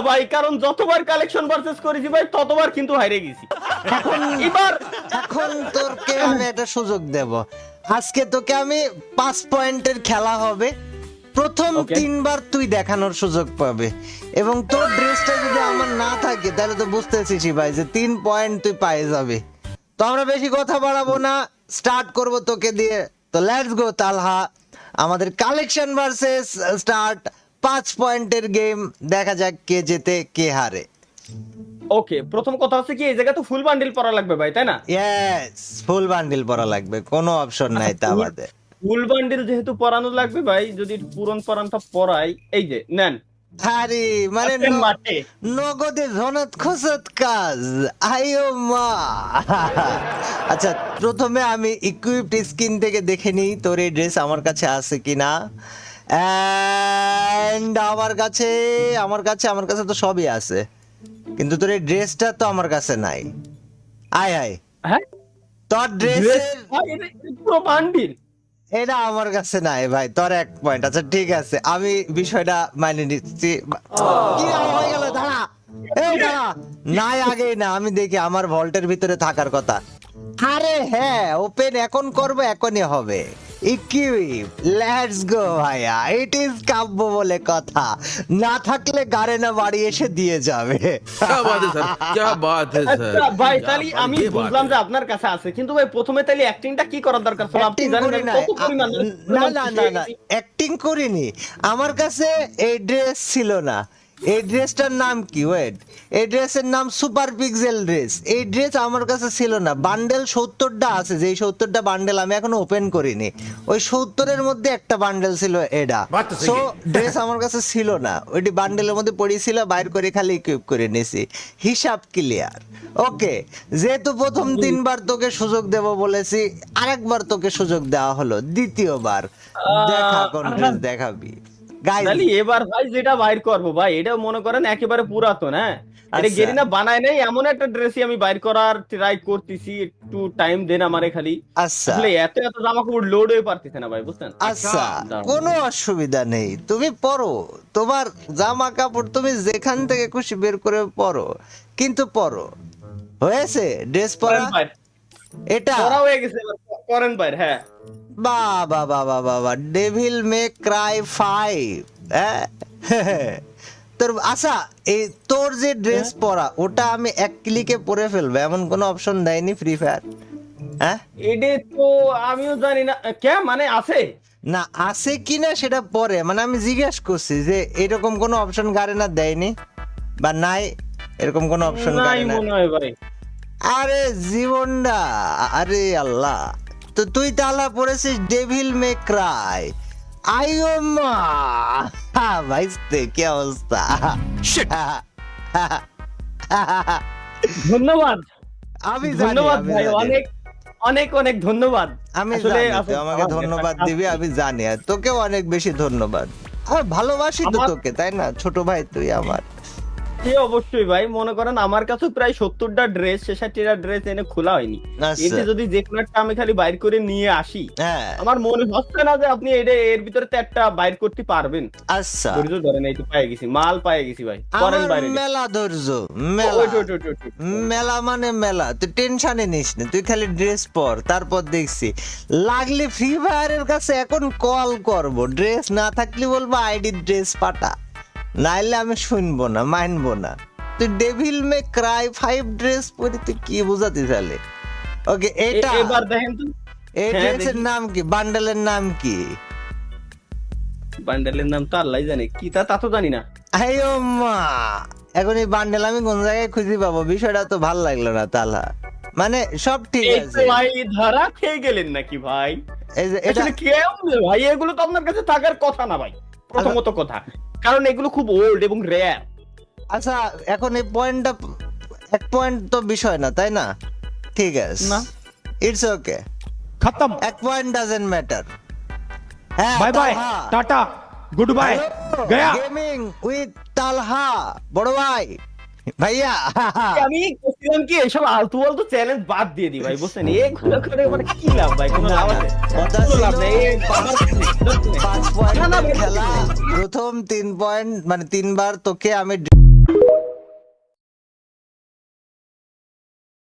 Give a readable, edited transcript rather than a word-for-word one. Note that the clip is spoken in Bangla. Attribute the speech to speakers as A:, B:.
A: ভাই, কারণ যতবার কালেকশন ভার্সেস করেছি ভাই ততবার কিন্তু হারে গেছি।
B: এখন তোকে আমি একটা সুযোগ দেব। আজকে তোকে আমি 5 পয়েন্টের খেলা হবে, প্রথম 3 বার তুই দেখানোর সুযোগ পাবে, এবং তোর ড্রেসটা যদি আমার না থাকে তাহলে তো বুঝতেছিস ভাই যে 3 পয়েন্ট তুই পেয়ে যাবে। তো আমরা বেশি কথা বাড়াবো না, স্টার্ট করব তোকে দিয়ে। তো লেটস গো তালহা, আমাদের কালেকশন ভার্সেস স্টার্ট। 5 পয়েন্টের গেম, দেখা যাক কে জেতে কে হারে।
A: ওকে, প্রথম কথা হচ্ছে কি এই জায়গা তো ফুল বান্ডিল পরা লাগবে ভাই, তাই না?
B: ইয়েস, ফুল বান্ডিল পরা লাগবে, কোনো অপশন নাই তা বাদে।
A: ফুল বান্ডিল যেহেতু পরানো লাগবে ভাই, যদি পুরন পরানটা পরাই, এই যে নেন।
B: আরে মানে
A: মাঠে
B: নগদে ধনত খসত কাজ, আইও মা। আচ্ছা, প্রথমে আমি ইকুইপড স্কিন থেকে দেখে নিই তোর এই ড্রেস আমার কাছে আছে কিনা। এন্ড আমার কাছে তো সবই আছে, কিন্তু তোর এই ড্রেসটা তো আমার কাছে নাই। আয় আয়,
A: হ্যাঁ
B: তোর ড্রেসের
A: পুরো বান্ডিল
B: এটা আমার কাছে নাই ভাই, তোর 1 পয়েন্ট। আচ্ছা ঠিক আছে, আমি বিষয়টা মানে নিচ্ছি। কি হয়ে গেল? দাঁড়া, এই দাঁড়া, নাই আগেই না, আমি দেখি আমার ভল্টের ভিতরে থাকার কথা। আরে হ্যাঁ, ওপেন এখন করব, এখনই হবে। ইকুইপ, লেটস গো ভাইয়া, ইট ইজ কাব্য বলে কথা, না থাকলে গাড়ে না বাড়ি এসে দিয়ে যাবে।
C: क्या बात है सर, क्या बात है सर।
A: আচ্ছা ভাই, তাহলে
C: क्या बात-
A: আমি
C: ये बात
A: বুঝলাম
C: है।
A: যে আপনার কাছে আছে, কিন্তু ভাই প্রথমে তাহলে অ্যাক্টিংটা কি করার দরকার ছিল? আপনি
B: Acting
A: জানেন
B: করি
A: আমি
B: নাই।
A: কত পরিমাণ
B: না না না না, অ্যাক্টিং করিনি। আমার কাছে এই ড্রেস ছিল না। এই ড্রেসটার নাম কি? ওয়েট, এই ড্রেসের নাম সুপার পিক্সেল ড্রেস। এই ড্রেস আমার কাছে ছিল না। বান্ডেল 70টা আছে, যেই 70টা বান্ডেল আমি এখনো ওপেন করিনি। ওই 70-এর মধ্যে একটা বান্ডেল ছিল এটা। সো ড্রেস আমার কাছে ছিল না, ওইটি বান্ডেলের মধ্যে পড়েছিল, বাইর করে খালি ইকুইপ করে নিয়েছি। হিসাব ক্লিয়ার। ওকে, যেহেতু প্রথম 3 বার তোকে সুযোগ দেব বলেছি, আরেকবার তোকে সুযোগ দেওয়া হলো, দ্বিতীয়বার দেখা কোন ড্রেস দেখাবি। গাইস,
A: তাহলে এবার ভাই যেটা বাইর করব ভাই, এটা মনে করেন একেবারে পুরাতন। হ্যাঁ, এটা
B: আচ্ছা।
A: গেরিনা বানায় নাই, এমন একটা ড্রেসই আমি বাইর করার ট্রাই করতেছি। একটু টাইম দেন আমারে খালি।
B: আচ্ছা
A: আসলে এত জামা কাপড় লোড হয়ে পারতেছে না ভাই, বুঝছেন?
B: আচ্ছা,
A: দাও।
B: কোনো অসুবিধা নেই, তুমি পরো। তোমার জামা কাপড় তুমি যেখান থেকে খুশি বের করে পরো, কিন্তু পরো। হয়েছে ড্রেস পরা?
A: করেন বাইর।
B: এটা
A: পরা হয়ে গেছে, এবার করেন বাইর। হ্যাঁ,
B: বাবা বাবা বাবা, ডেভিল মে ক্রাই 5। হ্যাঁ তোর আচ্ছা, এই তোর যে ড্রেস পরা, ওটা আমি 1 ক্লিকে পরে ফেলবো এমন কোনো অপশন দেয়নি ফ্রি ফায়ার? হ্যাঁ,
A: এটা তো আমিও জানি না কে মানে আছে।
B: না আছে কিনা সেটা পরে, মানে আমি জিজ্ঞেস করছি যে এরকম কোনো অপশন গারেনা দেয়নি বা নাই, এরকম কোনো অপশন
A: নাই
B: গারেনা।
A: মনে হয় ভাই।
B: আরে জীবনটা, আরে আল্লাহ, তো তুই তাহলে পড়েছিস ডেভিল মে ক্রাই। আইও মা, ভাইস্তে কি অবস্থা।
A: ধন্যবাদ,
B: আমি জানি,
A: ধন্যবাদ
B: আমি
A: ভাই,
B: জানি।
A: অনেক অনেক অনেক ধন্যবাদ।
B: আমি
A: আসলে
B: জানি তুই আমাকে ধন্যবাদ দিবি, আমি জানি, আর তোকেও অনেক বেশি ধন্যবাদ। আর ভালোবাসি তো তোকে, তাই না? ছোট ভাই তুই আমার।
A: সে অবশ্যই ভাই, মনে করেন আমার কাছে প্রায় 70টা ড্রেস, 66টা ড্রেস এনে খোলা হয়নি।
B: আচ্ছা।
A: এতে যদি যে কোনো একটা আমি খালি বাইর করে নিয়ে আসি,
B: হ্যাঁ
A: আমার মনে হচ্ছে না যে আপনি এর ভিতরে তো একটা বাইর করতে পারবেন।
B: আচ্ছা,
A: ধৈর্য ধরেন, এই তো পায়ে গেছি, মাল পায়ে গেছি ভাই। করেন
B: আমার
A: বাইরে।
B: মেলা ধৈর্য, মেলা
A: ওইট, ওইট, ওইট, ওইট।
B: মেলা মানে মেলা। তুই টেনশনে নিস না, তুই খালি ড্রেস পর, তারপর দেখছি। লাগলে ফ্রি ফায়ারের কাছে এখন কল করব, ড্রেস না থাকলে বলবো আইডি ড্রেস পাঠা, নাইলে আমি শুনবো না, মানবো না। তুই ডেভিল মে ক্রাই 5 ড্রেস পরে তুই কি বোঝাতে চালে? ওকে, এটা
A: এবার দেখেন তো
B: এই
A: হ্যাঁ,
B: ড্রেসের
A: দেখি।
B: নাম কি? বান্ডেলের নাম কি?
A: বান্ডেলের নাম তো আল্লাহ জানে, কি তা তো জানি না।
B: আইও মা, এখন এই বান্ডেল আমি কোন জায়গায় খুঁজে পাবো? বিষয়টা তো ভাল লাগলো না তালা। মানে সব ঠিক
A: এই তো
B: আছে,
A: ভাই ধরা খেয়ে গেলেন নাকি ভাই?
B: এই যে এটা
A: আসলে কেমনে ভাই, এগুলো তো আপনার কাছে থাকার কথা না ভাই, প্রথমত কথা, কারণ এগুলো খুব ওল্ড এবং রেয়ার।
B: আচ্ছা, এখন এই পয়েন্টটা 1 পয়েন্ট তো বিষয় না, তাই না? ঠিক আছে,
A: না।
B: ইটস ওকে,
D: खत्म।
B: 1 পয়েন্ট ডাজন্ট ম্যাটার। হ্যাঁ,
D: bye bye, tata, goodbye, गया।
B: গেমিং উইথ তালহা, বড় ভাই, ভাইয়া।
A: আমি বলছিলাম কি এসব আলতু ফালতু চ্যালেঞ্জ বাদ দিয়ে দিই ভাই, বুঝছেন? এগুলো করে মানে কি লাভ ভাই, কোনো লাভ আছে?
B: কথা
A: কোনো
B: ছিল
A: লাভ নেই।
B: 5 পয়েন্ট
A: না, না,
B: খেলা, প্রথম 3 পয়েন্ট মানে 3 বার তোকে আমি